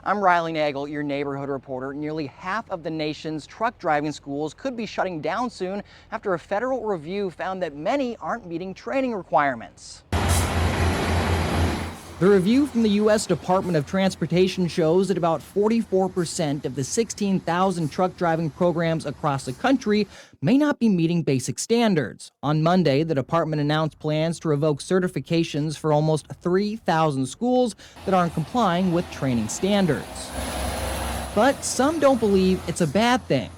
I'm Riley Nagel, your neighborhood reporter. Nearly half of the nation's truck driving schools could be shutting down soon after a federal review found that many aren't meeting training requirements. The review from the U.S. Department of Transportation shows that about 44% of the 16,000 truck driving programs across the country may not be meeting basic standards. On Monday, the department announced plans to revoke certifications for almost 3,000 schools that aren't complying with training standards. But some don't believe it's a bad thing.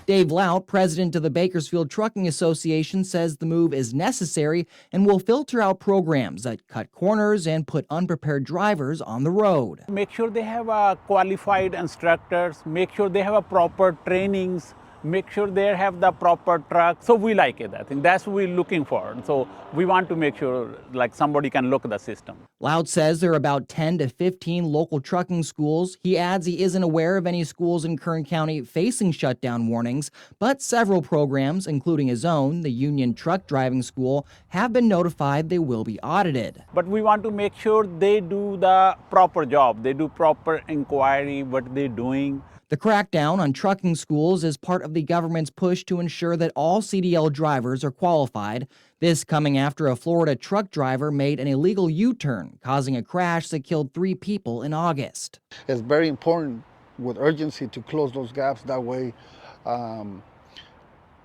Dave Lout, president of the Bakersfield Trucking Association, says the move is necessary and will filter out programs that cut corners and put unprepared drivers on the road. Make sure they have qualified instructors, make sure they have proper trainings, make sure they have the proper truck. So we like it. I think that's what we're looking for. So we want to make sure like somebody can look at the system. Loud says there are about 10 to 15 local trucking schools. He adds he isn't aware of any schools in Kern County facing shutdown warnings, but several programs, including his own, the Union Truck Driving School, have been notified they will be audited. But we want to make sure they do the proper job. They do proper inquiry, what they're doing. The crackdown on trucking schools is part of the government's push to ensure that all CDL drivers are qualified. This coming after a Florida truck driver made an illegal U-turn, causing a crash that killed 3 people in August. It's very important with urgency to close those gaps. That way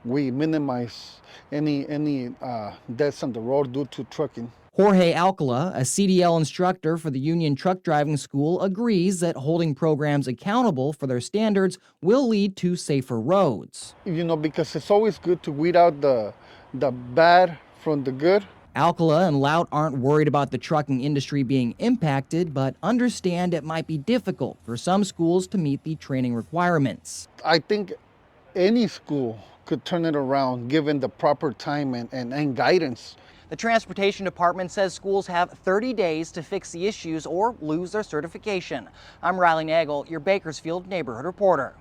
we minimize any deaths on the road due to trucking. Jorge Alcala, a CDL instructor for the Union Truck Driving School, agrees that holding programs accountable for their standards will lead to safer roads. You know, because it's always good to weed out the bad from the good. Alcala and Lout aren't worried about the trucking industry being impacted, but understand it might be difficult for some schools to meet the training requirements. I think any school could turn it around given the proper time and guidance. The Transportation Department says schools have 30 days to fix the issues or lose their certification. I'm Riley Nagel, your Bakersfield neighborhood reporter.